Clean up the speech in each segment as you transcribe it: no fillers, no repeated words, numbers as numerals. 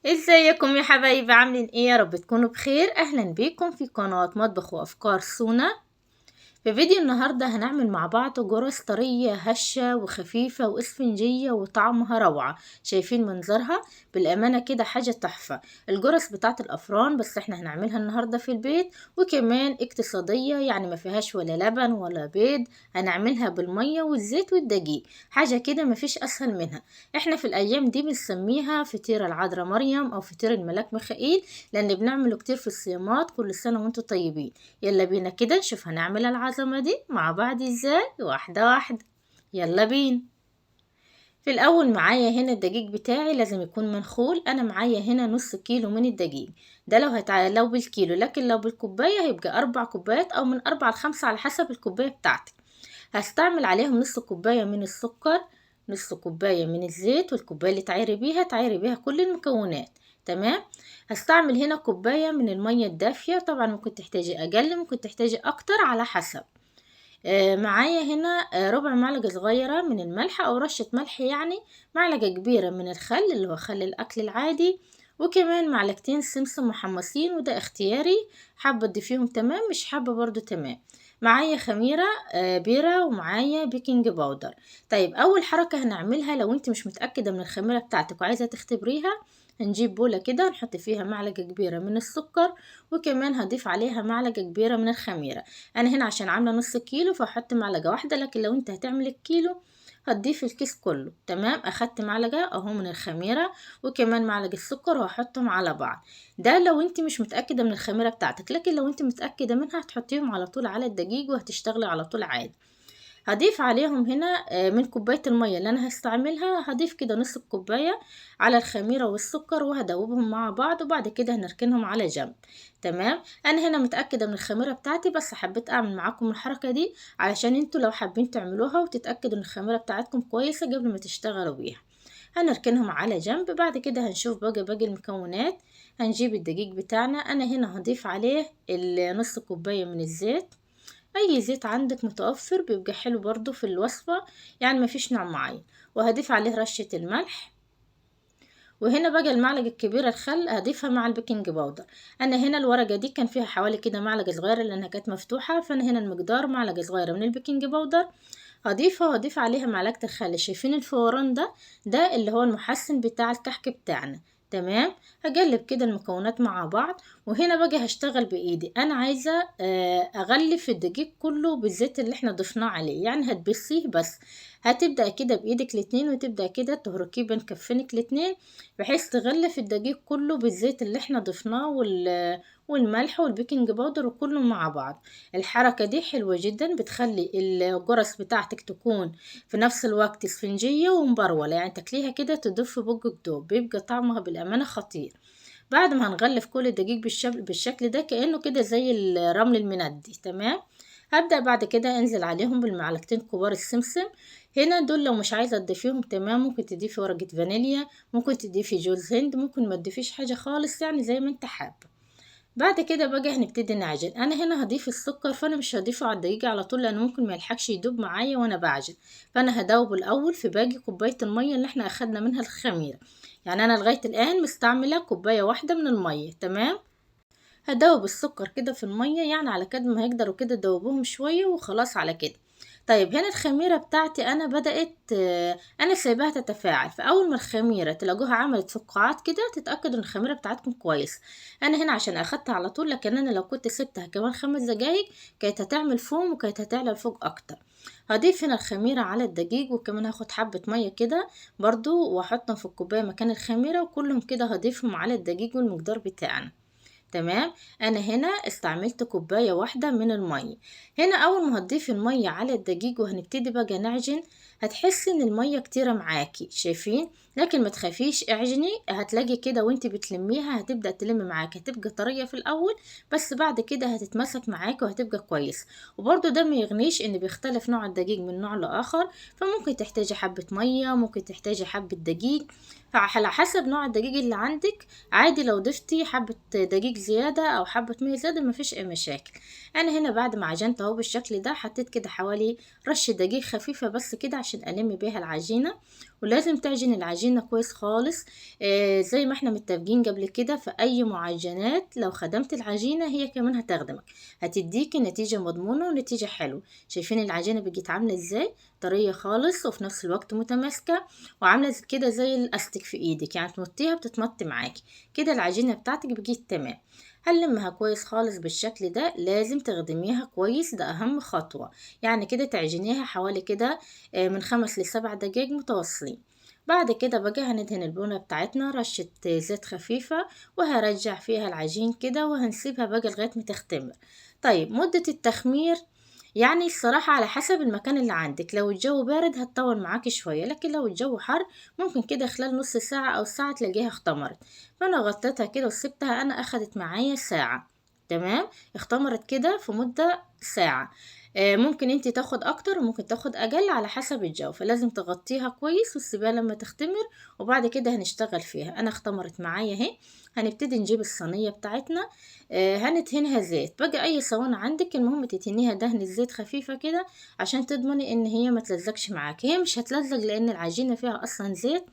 ازيكم يا حبايبي؟ عاملين ايه؟ يا رب تكونوا بخير. اهلا بيكم في قناة مطبخ وافكار سونا. في فيديو النهاردة هنعمل مع بعض جرس طرية هشة وخفيفة واسفنجية وطعمها روعة. شايفين منظرها؟ بالأمانة كده حاجة تحفة. الجرس بتاعت الأفران، بس احنا هنعملها النهاردة في البيت، وكمان اقتصادية، يعني ما فيهاش ولا لبن ولا بيض. هنعملها بالمية والزيت والدقيق، حاجة كده مفيش أسهل منها. احنا في الأيام دي بنسميها فطيرة العذراء مريم أو فطير الملاك ميخائيل، لأن بنعمله كتير في الصيامات. كل سنة وانتم طيبين. يلا بينا كده نشوف هنعمل العزمة دي مع بعض ازاي، واحدة واحدة. يلا بينا. في الأول معايا هنا الدقيق بتاعي لازم يكون منخول. أنا معايا هنا نص كيلو من الدقيق. ده لو بالكيلو، لكن لو بالكوباية هيبقى 4 كوبايات أو من 4 ل5 على حسب الكوباية بتاعتك. هستعمل عليهم نص كوباية من السكر، نص كوباية من الزيت، والكوباية اللي تعيري بيها كل المكونات. تمام. هستعمل هنا كوباية من المية الدافية، طبعا ممكن تحتاجي أقل ممكن تحتاجي أكتر على حسب. معايا هنا ربع معلقة صغيرة من الملح أو رشة ملح يعني. معلقة كبيرة من الخل اللي هو خل الأكل العادي. وكمان معلقتين سمسم محمصين، وده اختياري. حابة تضيفيهم تمام، مش حابة برضو تمام. معايا خميرة بيرة، ومعايا بيكنج باودر. طيب أول حركة هنعملها، لو انت مش متأكدة من الخميرة بتاعتك وعايزة تختبريها، هنجيب بولة كده نحط فيها معلقة كبيرة من السكر، وكمان هضيف عليها معلقة كبيرة من الخميرة. انا هنا عشان عامله نص كيلو فهحط معلقه واحده، لكن لو انت هتعمل الكيلو هتضيف الكيس كله. تمام. اخدت معلقه اهو من الخميره، وكمان معلقه سكر، وهحطهم على بعض. ده لو انت مش متاكده من الخميره بتاعتك، لكن لو انت متاكده منها هتحطيهم على طول على الدقيق وهتشتغلي على طول عادي. هضيف عليهم هنا من كوباية المية اللي انا هستعملها، هضيف كده نص الكوباية على الخميرة والسكر، وهدوبهم مع بعض، وبعد كده هنركنهم على جنب. تمام. انا هنا متأكدة من الخميرة بتاعتي، بس حبيت اعمل معاكم الحركة دي علشان انتوا لو حابين تعملوها وتتأكدوا ان الخميرة بتاعتكم كويسة قبل ما تشتغلوا بيها. هنركنهم على جنب. بعد كده هنشوف باقي المكونات. هنجيب الدقيق بتاعنا. انا هنا هضيف عليه نص كوباية من الزيت. اي زيت عندك متوفر بيبقى حلو برضو في الوصفة، يعني مفيش نوع معين. وهضيف عليه رشة الملح. وهنا بقى المعلقة الكبيرة الخل هضيفها مع البيكنج باودر. انا هنا الورقة دي كان فيها حوالي كده معلقة صغيرة لانها كانت مفتوحة، فانا هنا المقدار معلقة صغيرة من البيكنج باودر هضيفها، وهضيف عليها معلقة الخل. شايفين الفوران ده اللي هو المحسن بتاع الكحك بتاعنا. تمام. هقلب كده المكونات مع بعض. وهنا بقى هشتغل بايدي. انا عايزة اغلف الدقيق كله بالزيت اللي احنا ضفناه عليه، يعني هتبصيه بس. هتبدأ كده بايدك الاتنين، وتبدأ كده تهركيه بين كفينك الاتنين، بحيث تغلف الدقيق كله بالزيت اللي احنا ضفناه والملح والبيكنج باودر وكله مع بعض. الحركة دي حلوة جدا، بتخلي الجرس بتاعتك تكون في نفس الوقت اسفنجية ومبرولة، يعني تاكليها كده تدف في بقك دوب، بيبقى طعمها بالأمانة خطير. بعد ما هنغلف كل الدقيق بالشكل ده كأنه كده زي الرمل المندي. تمام. هبدأ بعد كده انزل عليهم بالمعلقتين كبار السمسم. هنا دول لو مش عايزة تضيفيهم تمام، ممكن تضيفي ورقة فانيليا، ممكن تضيفي جوز هند، ممكن ما تضيفيش حاجة خالص، يعني زي ما انت حابة. بعد كده بقى هنبتدي نعجن. انا هنا هضيف السكر، فانا مش هضيفه على الدقيق على طول لانه ممكن ما يلحقش يدوب معايا وانا بعجن. فانا هدوب الاول في باقي كوبايه الميه اللي احنا اخدنا منها الخميره. يعني انا لغايه الان مستعمله كوبايه واحده من الميه. تمام. هدوب السكر كده في المية، يعني على قد ما هيقدروا كده دوبوهم شوية وخلاص على كده. طيب هنا الخميرة بتاعتي أنا بدأت أنا سايباها تتفاعل. فأول ما الخميرة تلاقوها عملت فقاعات كده تتأكدوا إن الخميرة بتاعتكم كويس. أنا هنا عشان أخدتها على طول، لكن أنا لو كنت سبتها كمان 5 دقايق كانت هتعمل فوم وكانت هتعلى لفوق أكتر. هضيف هنا الخميرة على الدقيق، وكمان هاخد حبة مية كده برضو وأحطهم في الكوباية مكان الخميرة، وكلهم كده هضيفهم على الدقيق والمقدار بتاعنا. تمام. انا هنا استعملت كوباية واحدة من المية. هنا اول ما هتضيفي المية على الدقيق وهنبتدي بقى نعجن، هتحسي ان المية كتيرة معاكي. شايفين؟ لكن ما تخافيش، اعجني. هتلاقي كده وانت بتلميها هتبدأ تلم معاكي، هتبقى طرية في الاول، بس بعد كده هتتمسك معاكي وهتبقى كويس. وبرضو ده ما يغنيش، ان بيختلف نوع الدقيق من نوع لاخر، فممكن تحتاجي حبة مية، ممكن تحتاجي حبة دقيق، فعلى حسب نوع الدقيق اللي عندك. عادي لو ضفتي حبة دقيق زيادة او حبة مية زيادة مفيش اي مشاكل. انا هنا بعد ما عجنت اهو بالشكل ده، حطيت كده حوالي رشة دقيق خفيفة بس كده عشان الم بيها العجينة. ولازم تعجن العجينة كويس خالص. زي ما احنا متفقين قبل كده، في اي معجنات لو خدمت العجينة هي كمان هتخدمك، هتديكي نتيجة مضمونة ونتيجة حلوة. شايفين العجينة بقت عاملة ازاي؟ طرية خالص وفي نفس الوقت متماسكة، وعاملة كده زي الاستك في ايدك، يعني تمطيها بتتمط معاكي كده. العجينة بتاعتك بقت تمام. هنلمها كويس خالص بالشكل ده. لازم تخدميها كويس، ده اهم خطوة. يعني كده تعجنيها حوالي كده من 5 ل7 دقايق متواصلين. بعد كده بقى هندهن البونة بتاعتنا رشة زيت خفيفة، وهرجع فيها العجين كده وهنسيبها بقى لغاية ما تختمر. طيب مدة التخمير يعني الصراحة على حسب المكان اللي عندك. لو الجو بارد هتطول معاكي شوية، لكن لو الجو حر ممكن كده خلال نص ساعة أو ساعة تلاقيها اختمرت. فأنا غطيتها كده وسبتها، أنا أخدت معايا ساعة. تمام، اختمرت كده في مدة ساعة. ممكن انتي تاخد اكتر وممكن تاخد اقل على حسب الجو، فلازم تغطيها كويس وتسيبها لما تختمر، وبعد كده هنشتغل فيها. انا اختمرت معايا اهي. هنبتدي نجيب الصينية بتاعتنا. هندهنها زيت بقى، اي صواني عندك المهم تدهنيها دهنة زيت خفيفة كده، عشان تضمني ان هي ما تلزقش معاك. هي مش هتلزق لان العجينة فيها اصلا زيت،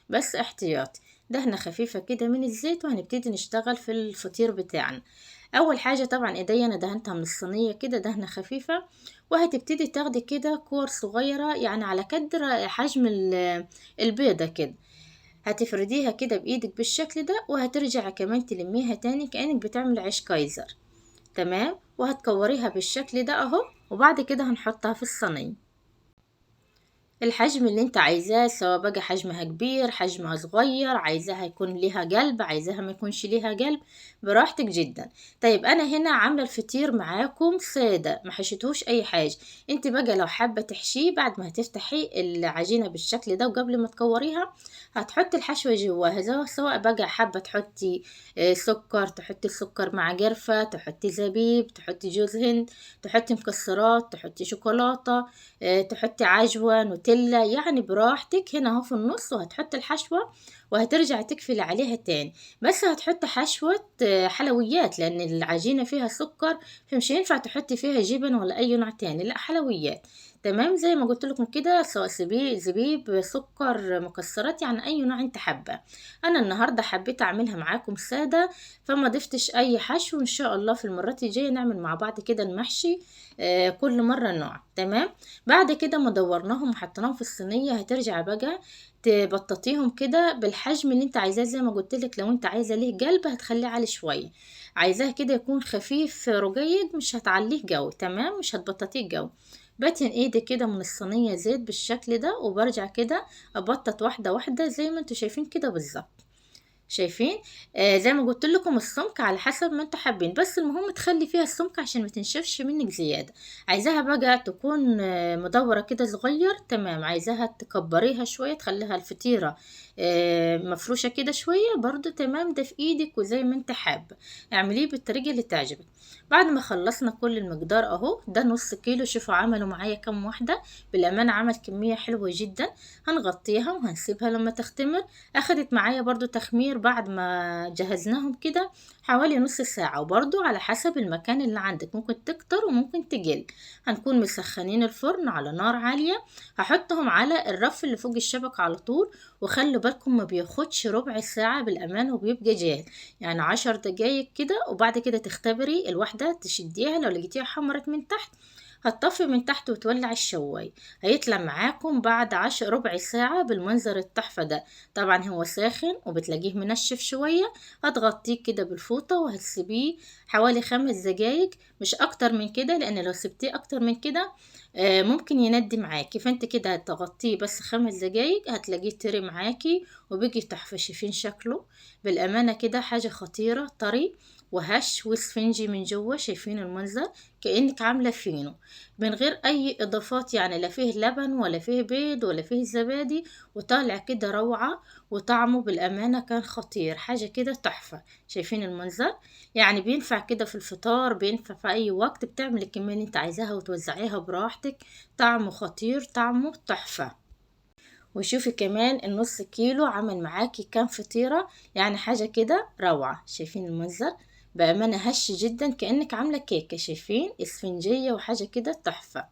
بس احتياطي. دهنة خفيفة كده من الزيت، وهنبتدي نشتغل في الفطير بتاعنا. اول حاجة طبعا ايديا انا دهنتها من الصينية كده دهنة خفيفة، وهتبتدي تاخدي كده كور صغيرة يعني على قدر حجم البيضة كده. هتفرديها كده بايدك بالشكل ده، وهترجعي كمان تلميها تاني كأنك بتعمل عيش كايزر. تمام، وهتكوريها بالشكل ده اهو. وبعد كده هنحطها في الصينية الحجم اللي انت عايزاه، سواء بقى حجمها كبير حجمها صغير، عايزاها يكون ليها قلب عايزاها ما يكونش ليها قلب، براحتك جدا. طيب انا هنا عامله الفطير معاكم ساده، ما حشيتهوش اي حاجه. انت بقى لو حابه تحشيه بعد ما هتفتحي العجينه بالشكل ده وقبل ما تكوريها، هتحطي الحشوه جواها. سواء بقى حابه تحطي سكر، تحطي السكر مع قرفه، تحطي زبيب، تحطي جوز هند، تحطي مكسرات، تحطي شوكولاته، تحطي عجوة نوتيلا، يعني براحتك. هنا اهو في النص، وهتحطي الحشوة وهترجع تقفلي عليها تاني. بس هتحطي حشوة حلويات، لان العجينة فيها سكر، فمش هينفع تحطي فيها جبن ولا اي نوع تاني، لا حلويات. تمام، زي ما قلت لكم كده، سواء زبيب سكر مكسرات، يعني اي نوع انت حابه. انا النهارده حبيت اعملها معاكم ساده، فما ضفتش اي حشو. ان شاء الله في المرات الجايه نعمل مع بعض كده المحشي كل مره نوع. تمام، بعد كده ما دورناهم وحطيناهم في الصينية، هترجع بقى تبططيهم كده بالحجم اللي انت عايزاه. زي ما قلت لك، لو انت عايزة ليه قلب هتخليه عالي شوية، عايزاه كده يكون خفيف رقيق مش هتعليه جو. تمام، مش هتبططيه جو. بتن ايدي كده من الصينية زيت بالشكل ده، وبرجع كده ابطط واحدة واحدة زي ما انتوا شايفين كده بالظبط. شايفين؟ زي ما قلت لكم السمك على حسب ما انتوا حابين، بس المهم تخلي فيها السمك عشان ما تنشفش منك زيادة. عايزاها بقى تكون مدورة كده صغير، تمام. عايزاها تكبريها شوية تخليها الفطيرة مفروشة كده شوية برضو، تمام. ده في ايدك وزي ما انت حابة اعمليه بالطريقة اللي تعجبك. بعد ما خلصنا كل المقدار اهو، ده نص كيلو. شوفوا عملوا معايا كام واحدة، بالأمانة عمل كمية حلوة جدا. هنغطيها وهنسيبها لما تختمر. اخدت معايا برضو تخمير بعد ما جهزناهم كده حوالي نص ساعة، وبرضو على حسب المكان اللي عندك، ممكن تكتر وممكن تقل. هنكون مسخنين الفرن على نار عالية. هحطهم على الرف اللي فوق الشبكة على طول. وخلي بالكم ما بياخدش ربع ساعة بالأمان وبيبقى جاهز، يعني 10 دقايق كده. وبعد كده تختبري الواحدة تشديها، لو لقيتيها حمرت من تحت هتطفي من تحت وتولع الشواية. هيطلع معاكم بعد ربع ساعة بالمنظر التحفة ده. طبعا هو ساخن وبتلاقيه منشف شوية. هتغطيه كده بالفوطة وهتسيبيه حوالي 5 دقايق، مش اكتر من كده، لان لو سبتيه اكتر من كده ممكن يندي معاكي. فانت كده هتغطيه بس 5 دقايق، هتلاقيه تري معاكي وبيجي تحفة. شايفين شكله؟ بالامانة كده حاجة خطيرة، طري وهش وسفنجي من جوه. شايفين المنظر؟ كأنك عاملة فينو من غير اي اضافات، يعني لا فيه لبن ولا فيه بيض ولا فيه زبادي، وطالع كده روعة. وطعمه بالامانة كان خطير، حاجة كده تحفة. شايفين المنظر؟ يعني بينفع كده في الفطار، بينفع في اي وقت، بتعمل الكمية اللي انت عايزاها وتوزعيها براحتك. طعمه خطير، طعمه تحفة. وشوفي كمان النص كيلو عمل معاكي كام فطيرة، يعني حاجة كده روعة. شايفين المنظر؟ بأمانة هش جدا كأنك عاملة كيكة. شايفين؟ اسفنجية وحاجة كده تحفة.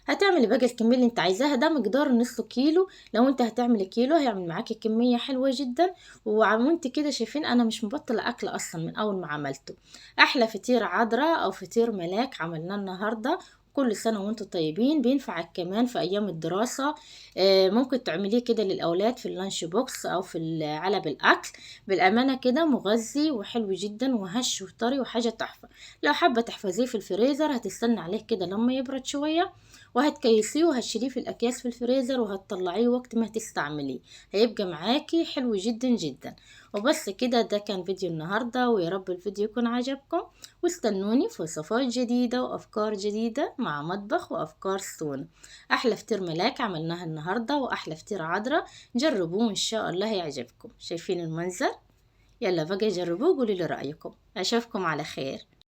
هتعملي بقى الكمية اللي انت عايزاها، ده مقدار نص كيلو. لو انت هتعملي كيلو هيعمل معاكي كمية حلوة جدا. وانت كده شايفين انا مش مبطلة اكل اصلا من اول ما عملته. احلى فطير عذراء او فطير ملاك عملناه النهاردة. كل سنة وانتم طيبين. بينفعك كمان في ايام الدراسة. ممكن تعمليه كده للاولاد في اللانش بوكس او في علب الاكل. بالامانة كده مغذي وحلو جدا وهش وطري وحاجة تحفة. لو حابة تحفظيه في الفريزر هتستنى عليه كده لما يبرد شوية، وهتكيسيه وهتشيليه في الاكياس في الفريزر وهتطلعيه وقت ما تستعمليه. هيبقى معاكي حلو جدا جدا. وبس كده، ده كان فيديو النهاردة، ويا رب الفيديو يكون عجبكم. واستنوني في وصفات جديدة وافكار جديدة مع مطبخ وافكار سون. احلى فطير ملاك عملناها النهاردة واحلى فطير عذرة. جربوه ان شاء الله هيعجبكم. شايفين المنظر؟ يلا بقى جربوه وقولوا لي رأيكم. اشوفكم على خير.